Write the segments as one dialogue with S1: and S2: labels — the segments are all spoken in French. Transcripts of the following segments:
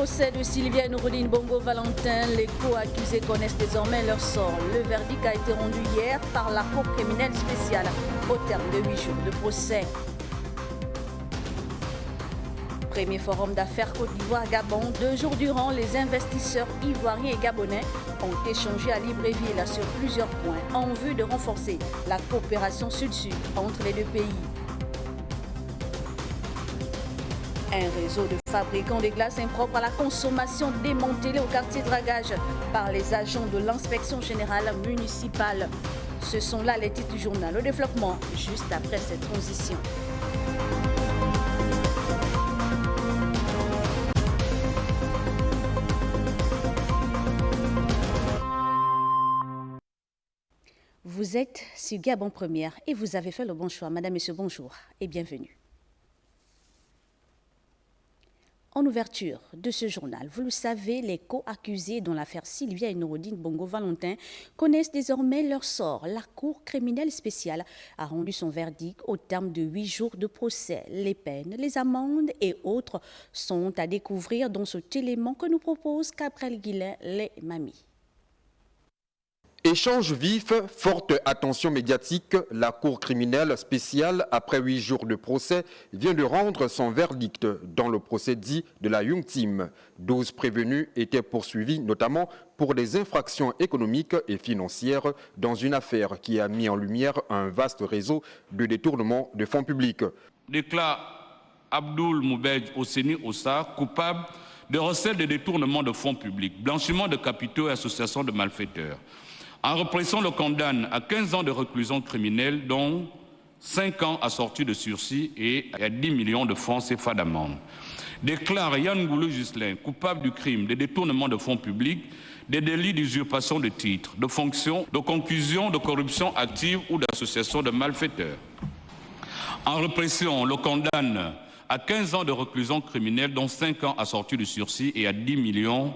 S1: procès de Sylvia Noureddine Bongo Valentin, les co-accusés connaissent désormais leur sort. Le verdict a été rendu hier par la Cour criminelle spéciale au terme de 8 jours de procès. Premier forum d'affaires Côte d'Ivoire-Gabon. 2 jours durant, les investisseurs ivoiriens et gabonais ont échangé à Libreville sur plusieurs points en vue de renforcer la coopération sud-sud entre les deux pays. Un réseau de fabricants de glaces impropres à la consommation démantelé au quartier Dragage par les agents de l'inspection générale municipale. Ce sont là les titres du journal. Le développement juste après cette transition. Vous êtes sur Gabon Première et vous avez fait le bon choix. Madame, Monsieur, bonjour et bienvenue. En ouverture de ce journal, vous le savez, les co-accusés dans l'affaire Sylvia Noureddine Bongo Valentin connaissent désormais leur sort. La Cour criminelle spéciale a rendu son verdict au terme de 8 jours de procès. Les peines, les amendes et autres sont à découvrir dans cet élément que nous propose Gabriel Guillain, les mamies.
S2: Échange vif, forte attention médiatique, la Cour criminelle spéciale, après 8 jours de procès, vient de rendre son verdict dans le procès dit de la Young Team. 12 prévenus étaient poursuivis notamment pour des infractions économiques et financières dans une affaire qui a mis en lumière un vaste réseau de détournement de fonds publics.
S3: Déclare Abdoul Moubedj Osseni Ossa coupable de recel de détournement de fonds publics, blanchiment de capitaux et association de malfaiteurs. En répression, le condamne à 15 ans de réclusion criminelle, dont 5 ans assortis de sursis et à 10 millions de francs CFA d'amende. Déclare Yann Goulou Ghislain coupable du crime de détournement de fonds publics, des délits d'usurpation de titres, de fonctions, de conclusion, de corruption active ou d'association de malfaiteurs. En répression, le condamne à 15 ans de réclusion criminelle, dont 5 ans assortis de sursis et à 10 millions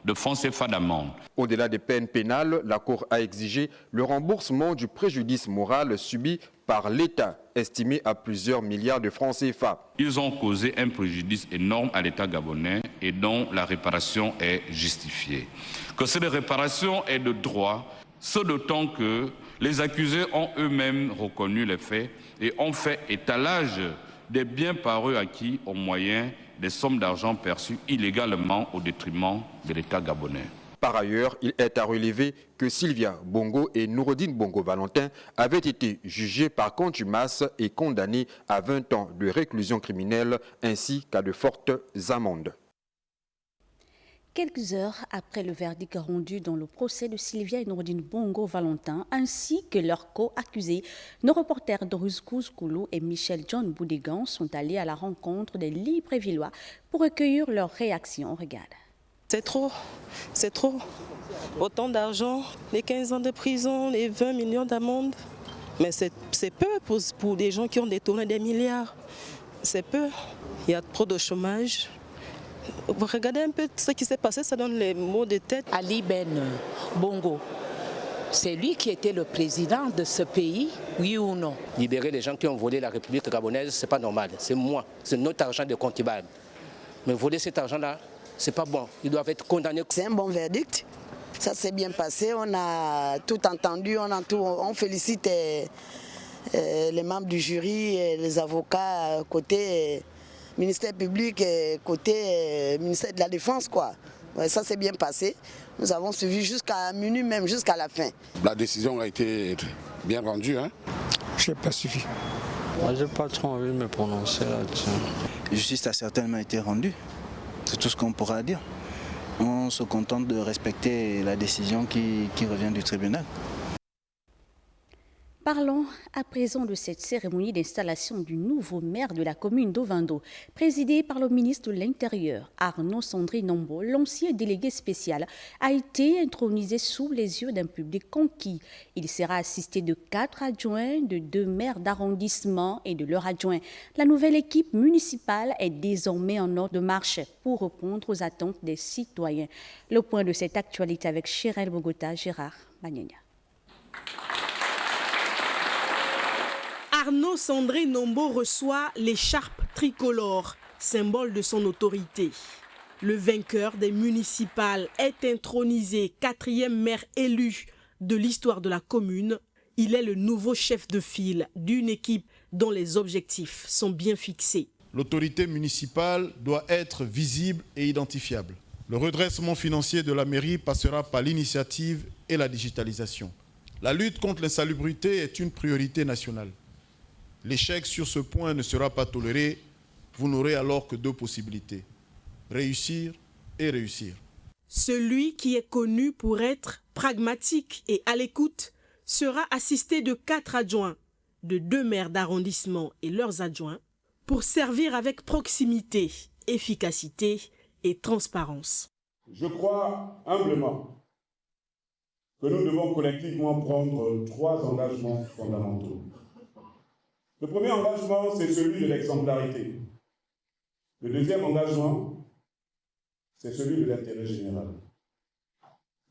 S3: de francs CFA d'amende.
S2: Au-delà des peines pénales, la Cour a exigé le remboursement du préjudice moral subi par l'État, estimé à plusieurs milliards de francs CFA.
S3: Ils ont causé un préjudice énorme à l'État gabonais et dont la réparation est justifiée. Que cette réparation est de droit, ce d'autant que les accusés ont eux-mêmes reconnu les faits et ont fait étalage des biens par eux acquis au moyen des sommes d'argent perçues illégalement au détriment de l'État gabonais.
S2: Par ailleurs, il est à relever que Sylvia Bongo et Noureddine Bongo Valentin avaient été jugés par contumace et condamnés à 20 ans de réclusion criminelle ainsi qu'à de fortes amendes.
S1: Quelques heures après le verdict rendu dans le procès de Sylvia Noureddine Bongo Valentin, ainsi que leurs co-accusés, nos reporters Doris Koulou et Michel John Boudégan sont allés à la rencontre des Librevilleois pour recueillir leurs réactions. Regarde.
S4: C'est trop. Autant d'argent, les 15 ans de prison, les 20 millions d'amendes. Mais c'est peu pour des gens qui ont détourné des milliards. C'est peu. Il y a trop de chômage. Regardez un peu ce qui s'est passé, ça donne les maux de tête.
S5: Ali Ben Bongo, c'est lui qui était le président de ce pays, oui ou non?
S6: Libérer les gens qui ont volé la République gabonaise, c'est pas normal. C'est moi, c'est notre argent de contribuable. Mais voler cet argent-là, c'est pas bon. Ils doivent être condamnés.
S7: C'est un bon verdict. Ça s'est bien passé. On a tout entendu. On félicite les membres du jury, les avocats côté ministère public et côté ministère de la Défense, quoi. Ouais, ça s'est bien passé. Nous avons suivi jusqu'à minuit, même jusqu'à la fin.
S8: La décision a été bien rendue.
S9: Je n'ai pas suivi.
S10: Moi, je n'ai pas trop envie de me prononcer là-dessus.
S11: Justice a certainement été rendue. C'est tout ce qu'on pourra dire. On se contente de respecter la décision qui revient du tribunal.
S1: Parlons à présent de cette cérémonie d'installation du nouveau maire de la commune d'Ovando, présidée par le ministre de l'Intérieur, Arnaud Sandri Nombo. L'ancien délégué spécial a été intronisé sous les yeux d'un public conquis. Il sera assisté de 4 adjoints, de 2 maires d'arrondissement et de leurs adjoints. La nouvelle équipe municipale est désormais en ordre de marche pour répondre aux attentes des citoyens. Le point de cette actualité avec Chérel Bogota, Gérard Magnénia.
S12: Arnaud Sandri Nombo reçoit l'écharpe tricolore, symbole de son autorité.
S9: Le vainqueur des municipales est intronisé 4e maire élu de l'histoire de la commune. Il est le nouveau chef de file d'une équipe dont les objectifs sont bien fixés.
S12: L'autorité municipale doit être visible et identifiable. Le redressement financier de la mairie passera par l'initiative et la digitalisation. La lutte contre l'insalubrité est une priorité nationale. L'échec sur ce point ne sera pas toléré. Vous n'aurez alors que 2 possibilités. Réussir et réussir.
S9: Celui qui est connu pour être pragmatique et à l'écoute sera assisté de 4 adjoints, de 2 maires d'arrondissement et leurs adjoints, pour servir avec proximité, efficacité et transparence.
S13: Je crois humblement que nous devons collectivement prendre 3 engagements fondamentaux. Le premier engagement, c'est celui de l'exemplarité. Le deuxième engagement, c'est celui de l'intérêt général.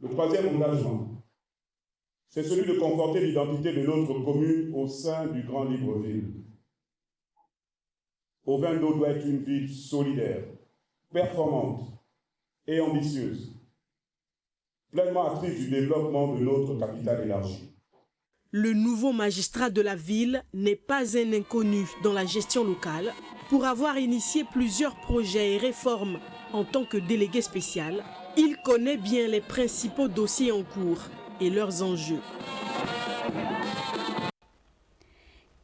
S13: Le troisième engagement, c'est celui de conforter l'identité de notre commune au sein du Grand Libreville. Ovendo doit être une ville solidaire, performante et ambitieuse, pleinement actrice du développement de notre capitale élargie.
S9: Le nouveau magistrat de la ville n'est pas un inconnu dans la gestion locale. Pour avoir initié plusieurs projets et réformes en tant que délégué spécial, il connaît bien les principaux dossiers en cours et leurs enjeux.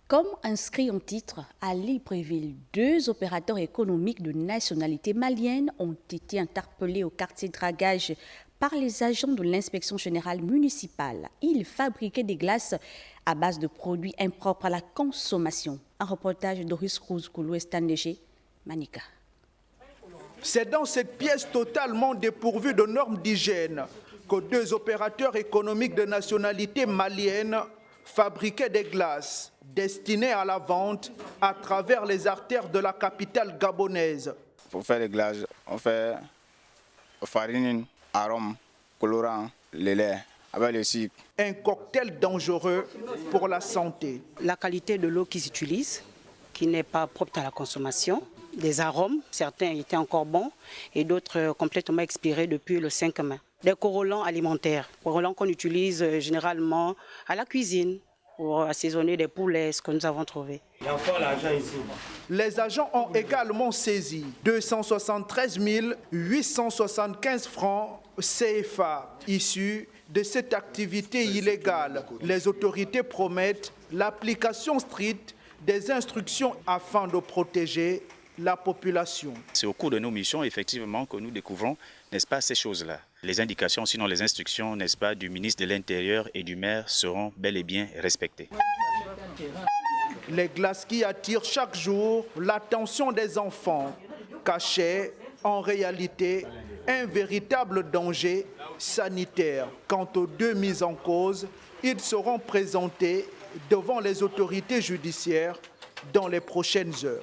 S1: Comme inscrit en titre à Libreville, 2 opérateurs économiques de nationalité malienne ont été interpellés au quartier Dragage par les agents de l'inspection générale municipale. Ils fabriquaient des glaces à base de produits impropres à la consommation. Un reportage d'Oris Cruz Koulou Estandégé, Manika.
S14: C'est dans cette pièce totalement dépourvue de normes d'hygiène que 2 opérateurs économiques de nationalité malienne fabriquaient des glaces destinées à la vente à travers les artères de la capitale gabonaise.
S15: Pour faire les glaces, on fait farine, arôme, colorant, le lait, avec le sucre.
S14: Un cocktail dangereux pour la santé.
S16: La qualité de l'eau qui s'utilise, qui n'est pas propre à la consommation. Des arômes, certains étaient encore bons et d'autres complètement expirés depuis le 5 mai. Des corrollants alimentaires, corrollants qu'on utilise généralement à la cuisine pour assaisonner des poulets, ce que nous avons trouvé.
S14: Il y a encore l'argent ici. Les agents ont également saisi 273 875 francs CFA issus de cette activité illégale. Les autorités promettent l'application stricte des instructions afin de protéger la population.
S17: C'est au cours de nos missions, effectivement, que nous découvrons, n'est-ce pas, ces choses-là. Les indications, sinon les instructions, n'est-ce pas, du ministre de l'Intérieur et du maire seront bel et bien respectées.
S14: Les glaces qui attirent chaque jour l'attention des enfants cachaient en réalité un véritable danger sanitaire. Quant aux 2 mises en cause, ils seront présentés devant les autorités judiciaires dans les prochaines heures.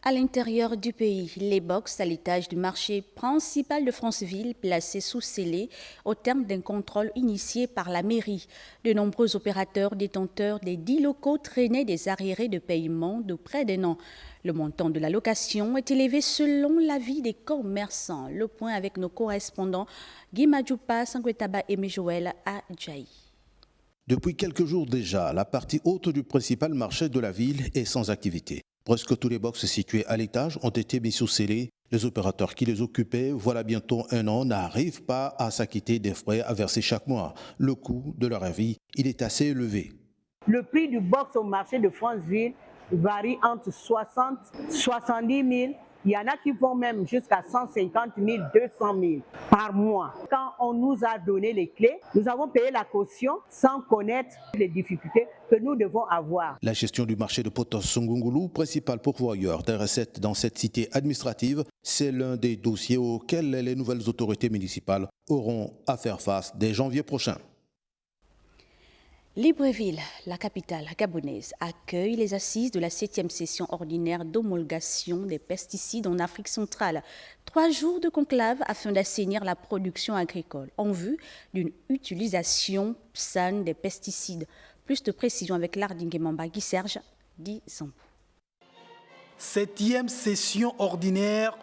S1: À l'intérieur du pays, les box à l'étage du marché principal de Franceville, placés sous scellé au terme d'un contrôle initié par la mairie. De nombreux opérateurs détenteurs des 10 locaux traînaient des arriérés de paiement de près d'un an. Le montant de la location est élevé selon l'avis des commerçants. Le point avec nos correspondants Guy Madjoupa, Sanguetaba et Mejoël à Djaï.
S18: Depuis quelques jours déjà, la partie haute du principal marché de la ville est sans activité. Presque tous les box situés à l'étage ont été mis sous scellé. Les opérateurs qui les occupaient, voilà bientôt un an, n'arrivent pas à s'acquitter des frais à verser chaque mois. Le coût de leur avis, il est assez élevé.
S19: Le prix du box au marché de Franceville varie entre 60 et 70 000. Il y en a qui vont même jusqu'à 150 000, 200 000 par mois. Quand on nous a donné les clés, nous avons payé la caution sans connaître les difficultés que nous devons avoir.
S18: La gestion du marché de Potos-Songungulu, principal pourvoyeur des recettes dans cette cité administrative, c'est l'un des dossiers auxquels les nouvelles autorités municipales auront à faire face dès janvier prochain.
S1: Libreville, la capitale gabonaise, accueille les assises de la 7e session ordinaire d'homologation des pesticides en Afrique centrale. 3 jours de conclave afin d'assainir la production agricole en vue d'une utilisation saine des pesticides. Plus de précisions avec Lardingue Mamba Guy Serge, dit Zambou.
S20: 7e session ordinaire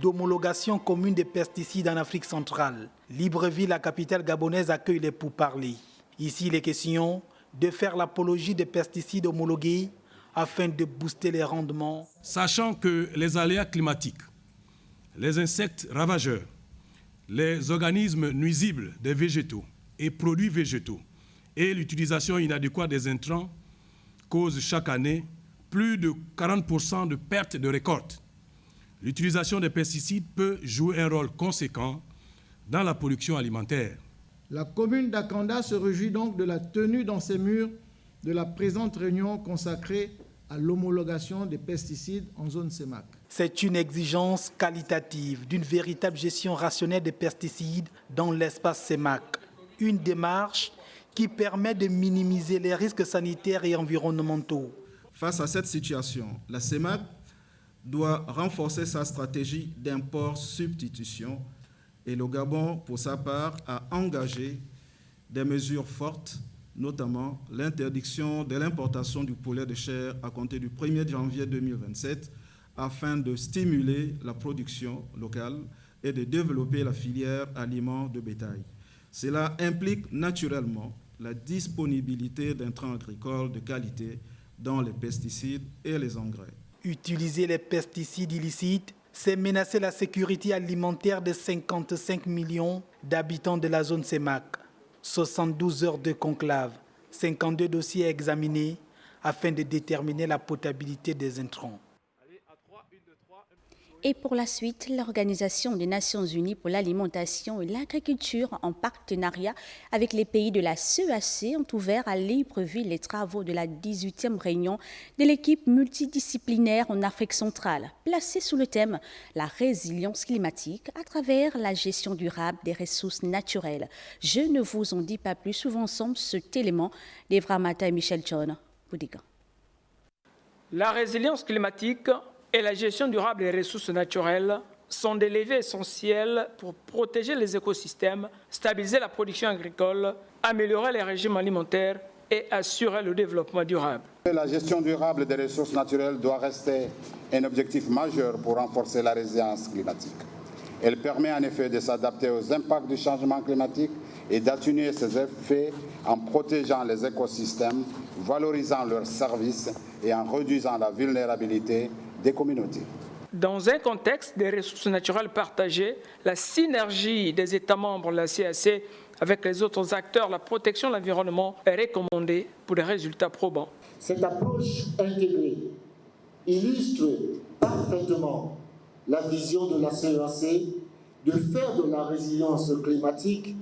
S14: d'homologation commune des pesticides en Afrique centrale. Libreville, la capitale gabonaise, accueille les pourparlers. Ici, il est question de faire l'apologie des pesticides homologués afin de booster les rendements.
S20: Sachant que les aléas climatiques, les insectes ravageurs, les organismes nuisibles des végétaux et produits végétaux et l'utilisation inadéquate des intrants causent chaque année plus de 40% de pertes de récoltes. L'utilisation des pesticides peut jouer un rôle conséquent dans la production alimentaire.
S21: La commune d'Akanda se réjouit donc de la tenue dans ses murs de la présente réunion consacrée à l'homologation des pesticides en zone CEMAC.
S14: C'est une exigence qualitative d'une véritable gestion rationnelle des pesticides dans l'espace CEMAC. Une démarche qui permet de minimiser les risques sanitaires et environnementaux.
S21: Face à cette situation, la CEMAC doit renforcer sa stratégie d'import-substitution et le Gabon, pour sa part, a engagé des mesures fortes, notamment l'interdiction de l'importation du poulet de chair à compter du 1er janvier 2027 afin de stimuler la production locale et de développer la filière aliments de bétail. Cela implique naturellement la disponibilité d'intrants agricoles de qualité dans les pesticides et les engrais. Utiliser les pesticides illicites, c'est menacer la sécurité alimentaire des 55 millions d'habitants de la zone CEMAC. 72 heures de conclave, 52 dossiers examinés afin de déterminer la potabilité des intrants.
S1: Et pour la suite, l'Organisation des Nations Unies pour l'alimentation et l'agriculture, en partenariat avec les pays de la CEAC, ont ouvert à Libreville les travaux de la 18e réunion de l'équipe multidisciplinaire en Afrique centrale, placée sous le thème « La résilience climatique à travers la gestion durable des ressources naturelles ». Je ne vous en dis pas plus, souvent ensemble cet élément d'Evra Mata et Michel John. Boudiga.
S22: La résilience climatique et la gestion durable des ressources naturelles sont des leviers essentiels pour protéger les écosystèmes, stabiliser la production agricole, améliorer les régimes alimentaires et assurer le développement durable.
S23: La gestion durable des ressources naturelles doit rester un objectif majeur pour renforcer la résilience climatique. Elle permet en effet de s'adapter aux impacts du changement climatique et d'atténuer ses effets en protégeant les écosystèmes, valorisant leurs services et en réduisant la vulnérabilité des communautés.
S22: Dans un contexte des ressources naturelles partagées, la synergie des États membres de la CAC avec les autres acteurs, la protection de l'environnement est recommandée pour des résultats probants.
S24: Cette approche intégrée illustre parfaitement la vision de la CEAC de faire de la résilience climatique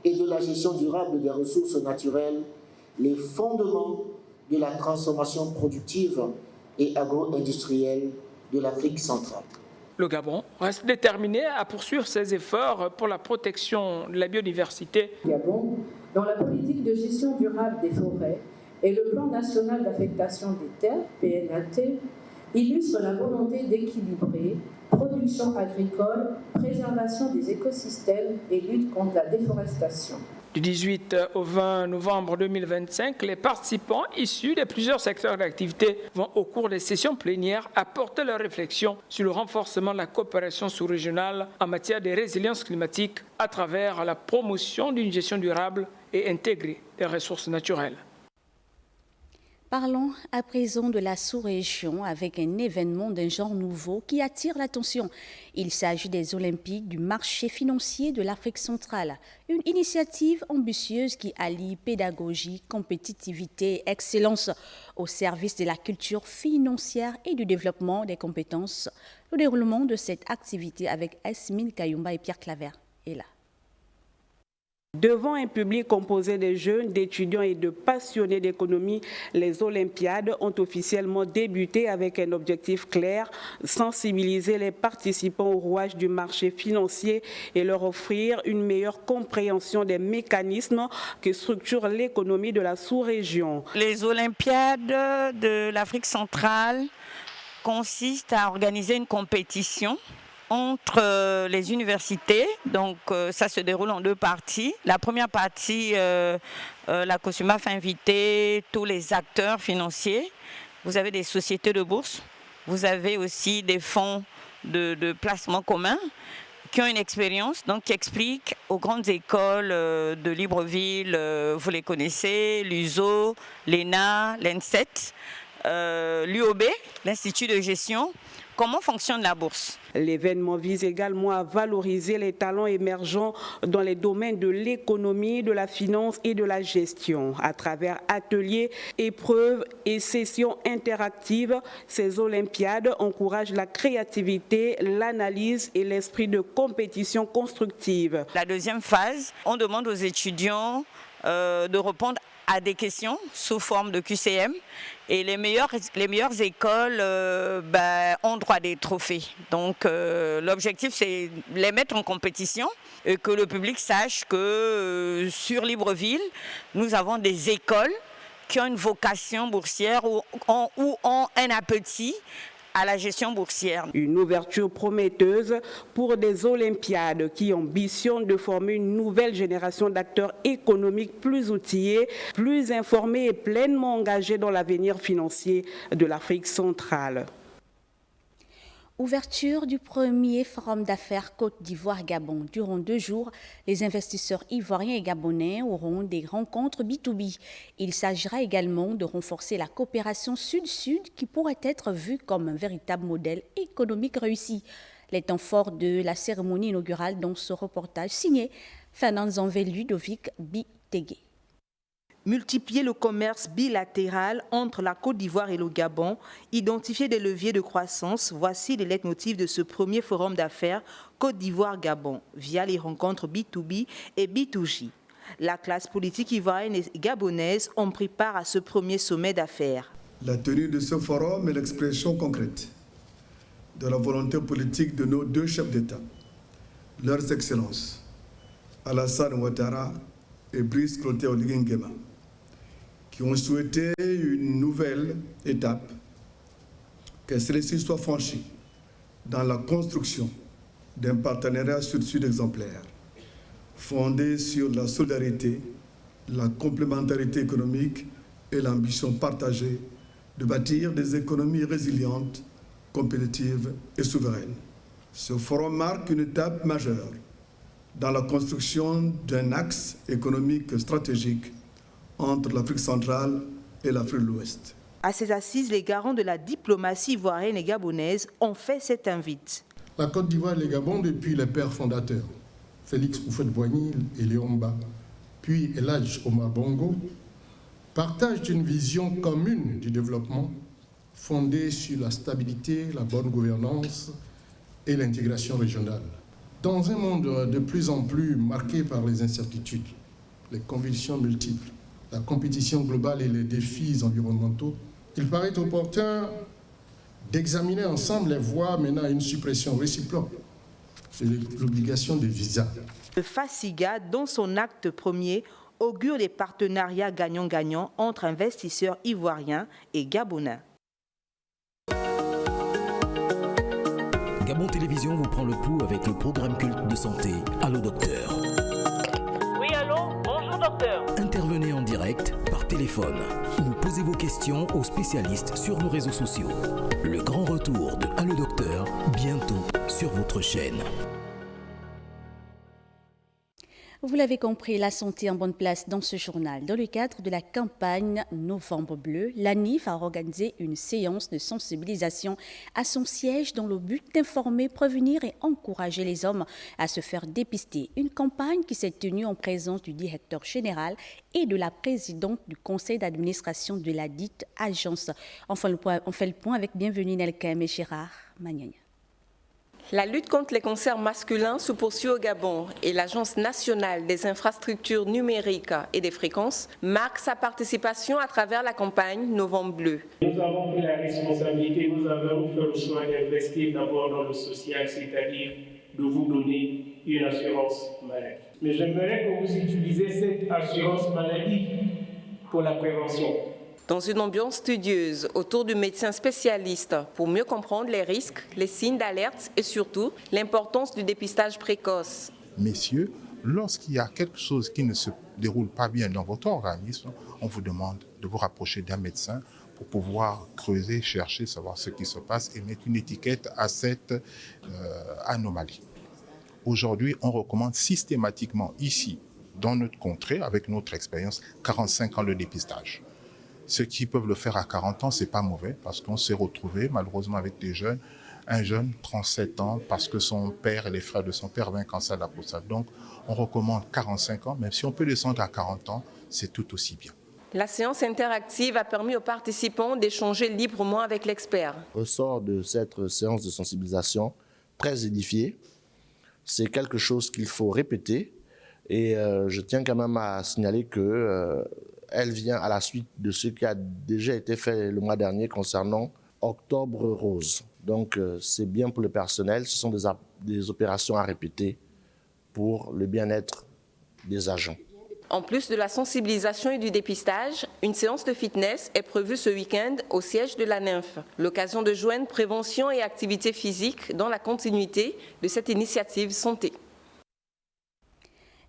S24: et de la gestion durable des ressources naturelles les fondements de la transformation productive et agro-industrielle de l'Afrique centrale.
S22: Le Gabon reste déterminé à poursuivre ses efforts pour la protection de la biodiversité.
S25: Gabon, dans la politique de gestion durable des forêts et le plan national d'affectation des terres, PNAT, illustre la volonté d'équilibrer production agricole, préservation des écosystèmes et lutte contre la déforestation.
S22: Du 18 au 20 novembre 2025, les participants issus de plusieurs secteurs d'activité vont, au cours des sessions plénières, apporter leurs réflexions sur le renforcement de la coopération sous-régionale en matière de résilience climatique à travers la promotion d'une gestion durable et intégrée des ressources naturelles.
S1: Parlons à présent de la sous-région avec un événement d'un genre nouveau qui attire l'attention. Il s'agit des Olympiques du marché financier de l'Afrique centrale, une initiative ambitieuse qui allie pédagogie, compétitivité et excellence au service de la culture financière et du développement des compétences. Le déroulement de cette activité avec Esmine Kayumba et Pierre Claver est là.
S26: Devant un public composé de jeunes, d'étudiants et de passionnés d'économie, les Olympiades ont officiellement débuté avec un objectif clair, sensibiliser les participants au rouage du marché financier et leur offrir une meilleure compréhension des mécanismes qui structurent l'économie de la sous-région.
S27: Les Olympiades de l'Afrique centrale consistent à organiser une compétition entre les universités. Donc ça se déroule en deux parties. La première partie, la COSUMAF a invité tous les acteurs financiers. Vous avez des sociétés de bourse, vous avez aussi des fonds de placement commun qui ont une expérience, donc qui expliquent aux grandes écoles de Libreville, vous les connaissez, l'USO, l'ENA, l'ENSET, l'UOB, l'Institut de gestion, comment fonctionne la bourse.
S26: L'événement vise également à valoriser les talents émergents dans les domaines de l'économie, de la finance et de la gestion. À travers ateliers, épreuves et sessions interactives, ces Olympiades encouragent la créativité, l'analyse et l'esprit de compétition constructive.
S27: La deuxième phase, on demande aux étudiants de répondre à des questions sous forme de QCM et les meilleures écoles ont droit à des trophées. Donc l'objectif c'est les mettre en compétition et que le public sache que sur Libreville, nous avons des écoles qui ont une vocation boursière ou ont un appétit à la gestion boursière.
S26: Une ouverture prometteuse pour des Olympiades qui ambitionnent de former une nouvelle génération d'acteurs économiques plus outillés, plus informés et pleinement engagés dans l'avenir financier de l'Afrique centrale.
S1: Ouverture du premier forum d'affaires Côte d'Ivoire-Gabon. Durant 2 jours, les investisseurs ivoiriens et gabonais auront des rencontres B2B. Il s'agira également de renforcer la coopération sud-sud qui pourrait être vue comme un véritable modèle économique réussi. Les temps forts de la cérémonie inaugurale dans ce reportage signé Fernand Zanvé Ludovic Bitégué.
S2: Multiplier le commerce bilatéral entre la Côte d'Ivoire et le Gabon, identifier des leviers de croissance, voici les leitmotifs de ce premier forum d'affaires Côte d'Ivoire-Gabon via les rencontres B2B et B2J. La classe politique ivoirienne et gabonaise ont pris part à ce premier sommet d'affaires.
S3: La tenue de ce forum est l'expression concrète de la volonté politique de nos 2 chefs d'État, leurs excellences, Alassane Ouattara et Brice Clotaire Oligui Nguema, qui ont souhaité une nouvelle étape, que celle-ci soit franchie dans la construction d'un partenariat sud-sud exemplaire, fondé sur la solidarité, la complémentarité économique et l'ambition partagée de bâtir des économies résilientes, compétitives et souveraines. Ce forum marque une étape majeure dans la construction d'un axe économique stratégique entre l'Afrique centrale et l'Afrique de l'Ouest.
S2: À ces assises, les garants de la diplomatie ivoirienne et gabonaise ont fait cette invite.
S4: La Côte d'Ivoire et le Gabon, depuis les pères fondateurs, Félix Houphouët-Boigny et Léon Mba, puis El Hadj Omar Bongo, partagent une vision commune du développement fondée sur la stabilité, la bonne gouvernance et l'intégration régionale. Dans un monde de plus en plus marqué par les incertitudes, les convulsions multiples, la compétition globale et les défis environnementaux, il paraît opportun d'examiner ensemble les voies menant à une suppression réciproque de l'obligation de visa.
S2: Le FACIGA, dans son acte premier, augure des partenariats gagnant-gagnant entre investisseurs ivoiriens et gabonais.
S5: Gabon Télévision vous prend le pouls avec le programme culte de santé Allo Docteur.
S6: Oui, allô? Bonjour docteur.
S5: Intervenez en direct, par téléphone, ou posez vos questions aux spécialistes sur nos réseaux sociaux. Le grand retour de Allo Docteur, bientôt sur votre chaîne.
S1: Vous l'avez compris, la santé en bonne place dans ce journal. Dans le cadre de la campagne Novembre Bleu, l'ANIF a organisé une séance de sensibilisation à son siège dans le but d'informer, prévenir et encourager les hommes à se faire dépister. Une campagne qui s'est tenue en présence du directeur général et de la présidente du conseil d'administration de la dite agence. Enfin, on fait le point avec Bienvenue Nelkem et Gérard Magnagne.
S7: La lutte contre les cancers masculins se poursuit au Gabon et l'Agence nationale des infrastructures numériques et des fréquences marque sa participation à travers la campagne Novembre Bleu.
S8: Nous avons pris la responsabilité, nous avons fait le choix d'investir d'abord dans le social, c'est-à-dire de vous donner une assurance maladie. Mais j'aimerais que vous utilisiez cette assurance maladie pour la prévention.
S7: Dans une ambiance studieuse autour du médecin spécialiste pour mieux comprendre les risques, les signes d'alerte et surtout l'importance du dépistage précoce.
S28: Messieurs,
S9: lorsqu'il y a quelque chose qui ne se déroule pas bien dans votre organisme, on vous demande de vous rapprocher d'un médecin pour pouvoir creuser, chercher, savoir ce qui se passe et mettre une étiquette à cette anomalie. Aujourd'hui, on recommande systématiquement ici, dans notre contrée, avec notre expérience, 45 ans de dépistage. Ceux qui peuvent le faire à 40 ans, ce n'est pas mauvais, parce qu'on s'est retrouvé malheureusement avec des jeunes, un jeune, 37 ans, parce que son père et les frères de son père avaient un cancer de la prostate. Donc, on recommande 45 ans, même si on peut descendre à 40 ans, c'est tout aussi bien.
S7: La séance interactive a permis aux participants d'échanger librement avec l'expert.
S10: Ressort de cette séance de sensibilisation très édifié. C'est quelque chose qu'il faut répéter. Et je tiens quand même à signaler qu'elle vient à la suite de ce qui a déjà été fait le mois dernier concernant Octobre Rose. Donc c'est bien pour le personnel, ce sont des opérations à répéter pour le bien-être des agents.
S7: En plus de la sensibilisation et du dépistage, une séance de fitness est prévue ce week-end au siège de la Nymphe. L'occasion de joindre prévention et activité physique dans la continuité de cette initiative santé.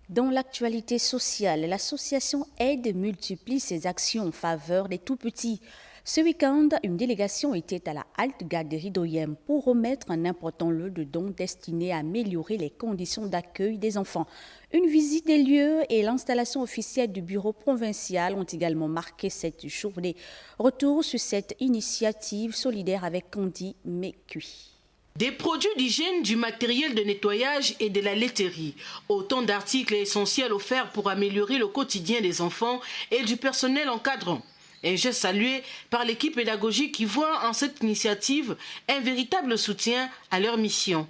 S1: Dans l'actualité sociale, l'association Aide multiplie ses actions en faveur des tout-petits. Ce week-end, une délégation était à la halte garderie d'Oyem pour remettre un important lot de dons destinés à améliorer les conditions d'accueil des enfants. Une visite des lieux et l'installation officielle du bureau provincial ont également marqué cette journée. Retour sur cette initiative solidaire avec Candy Mécui.
S11: Des produits d'hygiène, du matériel de nettoyage et de la laiterie. Autant d'articles essentiels offerts pour améliorer le quotidien des enfants et du personnel encadrant. Un geste salué par l'équipe pédagogique qui voit en cette initiative un véritable soutien à leur mission.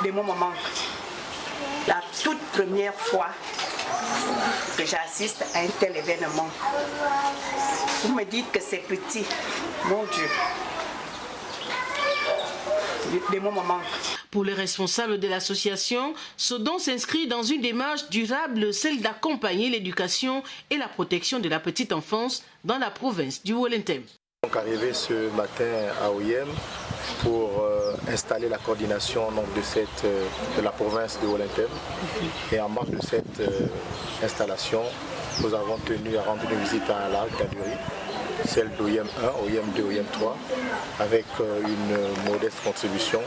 S12: De mon moment, la toute première fois que j'assiste à un tel événement, vous me dites que c'est petit, mon Dieu. De mon moment.
S11: Pour les responsables de l'association, ce don s'inscrit dans une démarche durable, celle d'accompagner l'éducation et la protection de la petite enfance dans la province du Wollentem.
S13: Donc arrivé ce matin à Oyem pour installer la coordination de la province de Wollentem. Et en marge de cette installation, nous avons tenu à rendre une visite à la garderie, celle d'Oyem 1, Oyem 2, Oyem 3, avec une modeste contribution.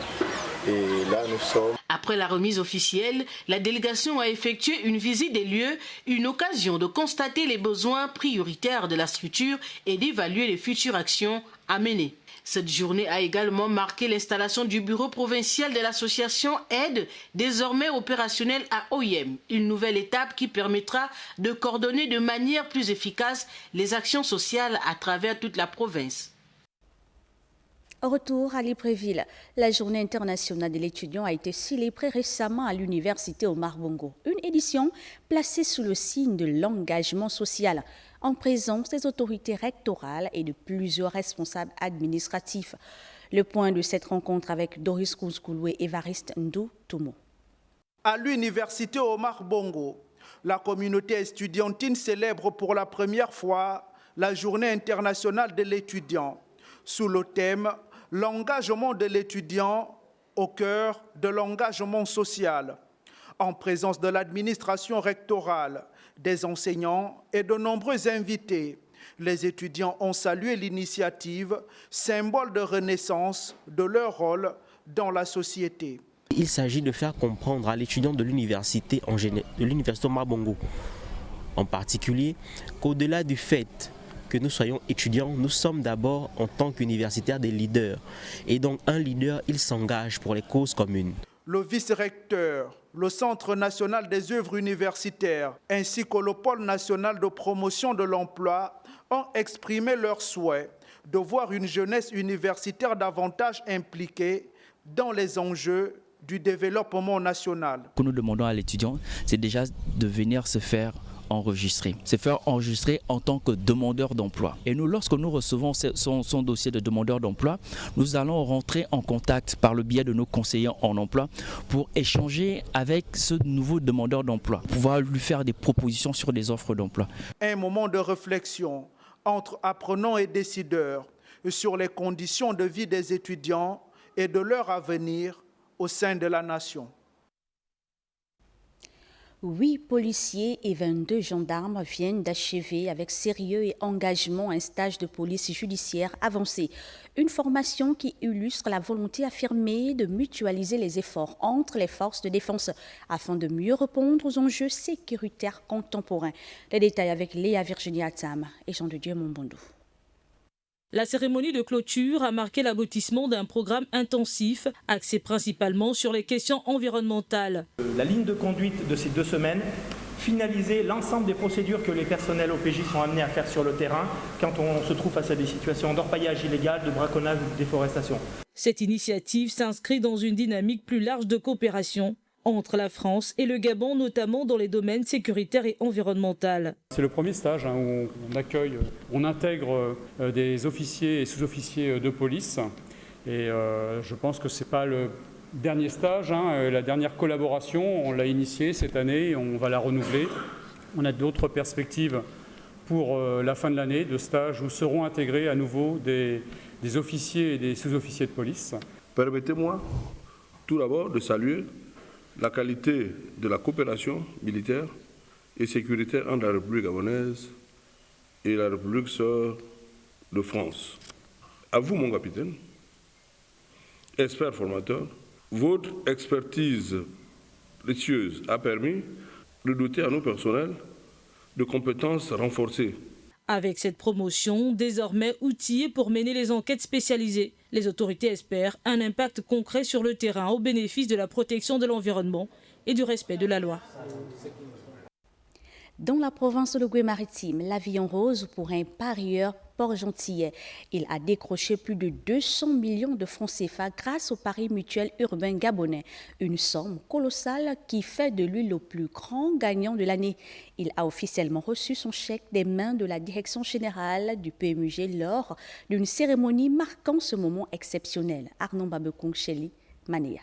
S13: Et là, nous sommes...
S11: Après la remise officielle, la délégation a effectué une visite des lieux, une occasion de constater les besoins prioritaires de la structure et d'évaluer les futures actions à mener. Cette journée a également marqué l'installation du bureau provincial de l'association Aide, désormais opérationnel à Oyem. Une nouvelle étape qui permettra de coordonner de manière plus efficace les actions sociales à travers toute la province.
S1: Retour à Libreville, la journée internationale de l'étudiant a été célébrée récemment à l'université Omar Bongo. Une édition placée sous le signe de l'engagement social, en présence des autorités rectorales et de plusieurs responsables administratifs. Le point de cette rencontre avec Doris Kouzkoulou et Évariste Ndou Toumo.
S14: À l'université Omar Bongo, la communauté estudiantine célèbre pour la première fois la journée internationale de l'étudiant, sous le thème « L'engagement de l'étudiant au cœur de l'engagement social », en présence de l'administration rectorale, des enseignants et de nombreux invités. Les étudiants ont salué l'initiative, symbole de renaissance de leur rôle dans la société.
S15: Il s'agit de faire comprendre à l'étudiant de l'université Omar Bongo, en particulier, qu'au-delà du fait que nous soyons étudiants, nous sommes d'abord en tant qu'universitaires des leaders. Et donc un leader, il s'engage pour les causes communes.
S14: Le vice-recteur, le Centre national des œuvres universitaires ainsi que le Pôle national de promotion de l'emploi ont exprimé leur souhait de voir une jeunesse universitaire davantage impliquée dans les enjeux du développement national.
S16: Ce que nous demandons à l'étudiant, c'est déjà de venir se faire enregistrer, en tant que demandeur d'emploi. Et nous, lorsque nous recevons son dossier de demandeur d'emploi, nous allons rentrer en contact par le biais de nos conseillers en emploi pour échanger avec ce nouveau demandeur d'emploi, pouvoir lui faire des propositions sur des offres d'emploi.
S14: Un moment de réflexion entre apprenants et décideurs sur les conditions de vie des étudiants et de leur avenir au sein de la nation.
S1: 8 policiers et 22 gendarmes viennent d'achever avec sérieux et engagement un stage de police judiciaire avancé. Une formation qui illustre la volonté affirmée de mutualiser les efforts entre les forces de défense afin de mieux répondre aux enjeux sécuritaires contemporains. Les détails avec Léa Virginie Atam et Jean de Dieu Mombondou.
S17: La cérémonie de clôture a marqué l'aboutissement d'un programme intensif, axé principalement sur les questions environnementales.
S18: La ligne de conduite de ces 2 semaines, finaliser l'ensemble des procédures que les personnels OPJ sont amenés à faire sur le terrain quand on se trouve face à des situations d'orpaillage illégal, de braconnage ou de déforestation.
S17: Cette initiative s'inscrit dans une dynamique plus large de coopération entre la France et le Gabon, notamment dans les domaines sécuritaires et environnementaux.
S19: C'est le premier stage où on intègre des officiers et sous-officiers de police. Et je pense que ce n'est pas le dernier stage, la dernière collaboration, on l'a initiée cette année et on va la renouveler. On a d'autres perspectives pour la fin de l'année de stages où seront intégrés à nouveau des officiers et des sous-officiers de police.
S20: Permettez-moi tout d'abord de saluer la qualité de la coopération militaire et sécuritaire entre la République gabonaise et la République sœur de France. À vous, mon capitaine, expert formateur, votre expertise précieuse a permis de doter à nos personnels de compétences renforcées.
S17: Avec cette promotion, désormais outillée pour mener les enquêtes spécialisées, les autorités espèrent un impact concret sur le terrain au bénéfice de la protection de l'environnement et du respect de la loi.
S1: Dans la province de Gué-Maritime, l'avion rose pour un parieur port-gentillet. Il a décroché plus de 200 millions de francs CFA grâce au pari mutuel urbain gabonais. Une somme colossale qui fait de lui le plus grand gagnant de l'année. Il a officiellement reçu son chèque des mains de la direction générale du PMUG lors d'une cérémonie marquant ce moment exceptionnel. Arnaud Babekong Cheli, Mania.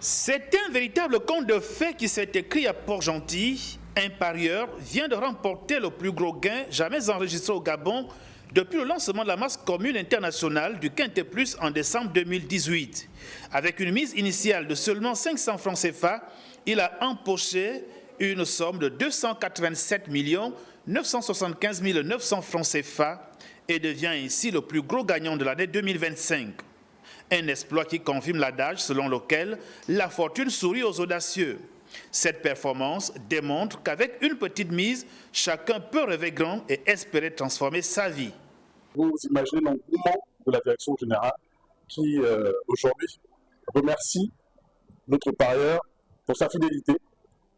S21: C'est un véritable conte de fées qui s'est écrit à Port-Gentil. Un parieur vient de remporter le plus gros gain jamais enregistré au Gabon depuis le lancement de la masse commune internationale du Quintet Plus en décembre 2018. Avec une mise initiale de seulement 500 francs CFA, il a empoché une somme de 287 975 900 francs CFA et devient ainsi le plus gros gagnant de l'année 2025. Un exploit qui confirme l'adage selon lequel la fortune sourit aux audacieux. Cette performance démontre qu'avec une petite mise, chacun peut rêver grand et espérer transformer sa vie.
S23: Vous imaginez l'engouement de la direction générale qui, aujourd'hui, remercie notre parieur pour sa fidélité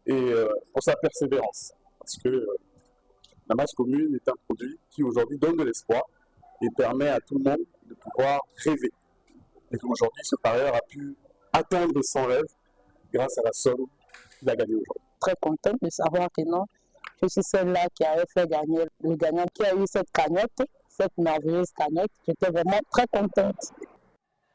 S23: et pour sa persévérance. Parce que la masse commune est un produit qui, aujourd'hui, donne de l'espoir et permet à tout le monde de pouvoir rêver. Et qu'aujourd'hui, ce parieur a pu atteindre son rêve grâce à la somme qu'il a gagnée aujourd'hui.
S24: Très contente de savoir que non, je suis celle-là qui avait fait gagner le gagnant, qui a eu cette cagnotte, cette merveilleuse cagnotte. J'étais vraiment très contente.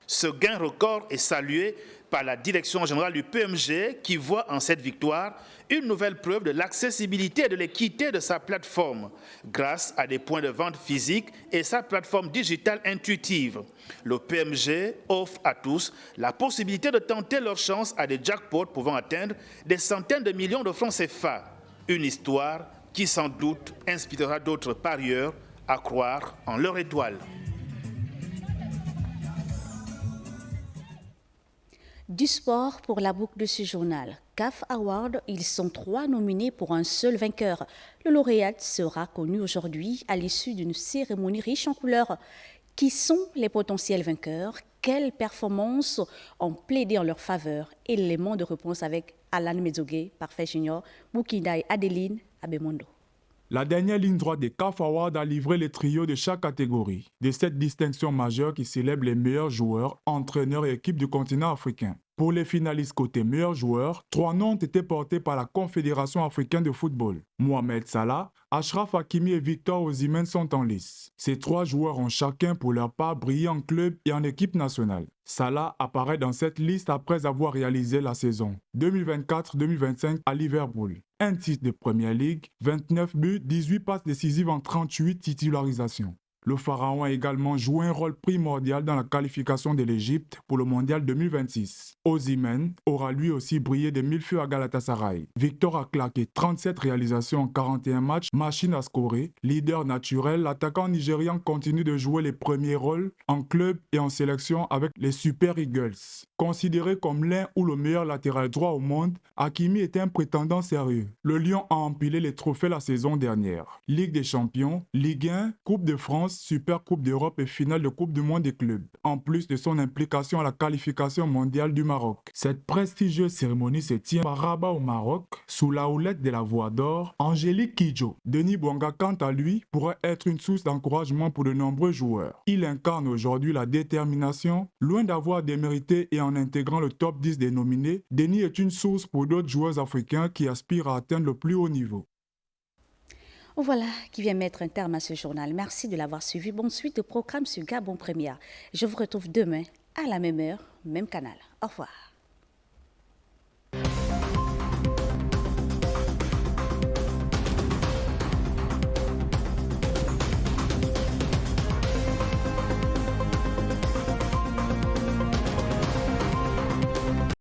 S21: Ce gain record est salué par la direction générale du PMG qui voit en cette victoire une nouvelle preuve de l'accessibilité et de l'équité de sa plateforme grâce à des points de vente physiques et sa plateforme digitale intuitive. Le PMG offre à tous la possibilité de tenter leur chance à des jackpots pouvant atteindre des centaines de millions de francs CFA. Une histoire qui sans doute inspirera d'autres parieurs à croire en leur étoile.
S1: Du sport pour la boucle de ce journal. CAF Award, ils sont 3 nominés pour un seul vainqueur. Le lauréat sera connu aujourd'hui à l'issue d'une cérémonie riche en couleurs. Qui sont les potentiels vainqueurs? Quelles performances ont plaidé en leur faveur? Éléments de réponse avec Alan Mezogué, Parfait Junior, Boukindaï Adeline Abemondo.
S28: La dernière ligne droite des CAF Awards a livré les trios de chaque catégorie, de cette distinction majeure qui célèbre les meilleurs joueurs, entraîneurs et équipes du continent africain. Pour les finalistes côté meilleurs joueurs, 3 noms ont été portés par la Confédération africaine de football. Mohamed Salah, Achraf Hakimi et Victor Osimhen sont en lice. Ces 3 joueurs ont chacun pour leur part brillé en club et en équipe nationale. Salah apparaît dans cette liste après avoir réalisé la saison 2024-2025 à Liverpool. Un titre de Premier League, 29 buts, 18 passes décisives en 38 titularisations. Le Pharaon a également joué un rôle primordial dans la qualification de l'Égypte pour le Mondial 2026. Osimhen aura lui aussi brillé de mille feux à Galatasaray. Victor a claqué 37 réalisations en 41 matchs, machine à scorer. Leader naturel, l'attaquant nigérian continue de jouer les premiers rôles en club et en sélection avec les Super Eagles. Considéré comme l'un ou le meilleur latéral droit au monde, Hakimi était un prétendant sérieux. Le Lion a empilé les trophées la saison dernière. Ligue des Champions, Ligue 1, Coupe de France, Super Coupe d'Europe et finale de Coupe du Monde des clubs, en plus de son implication à la qualification mondiale du Maroc. Cette prestigieuse cérémonie se tient à Rabat au Maroc, sous la houlette de la Voix d'Or, Angélique Kidjo. Denis Bouanga, quant à lui, pourrait être une source d'encouragement pour de nombreux joueurs. Il incarne aujourd'hui la détermination, loin d'avoir démérité et en intégrant le top 10 des nominés, Denis est une source pour d'autres joueurs africains qui aspirent à atteindre le plus haut niveau.
S1: Voilà qui vient mettre un terme à ce journal. Merci de l'avoir suivi. Bonne suite de programme sur Gabon Première. Je vous retrouve demain à la même heure, même canal. Au revoir.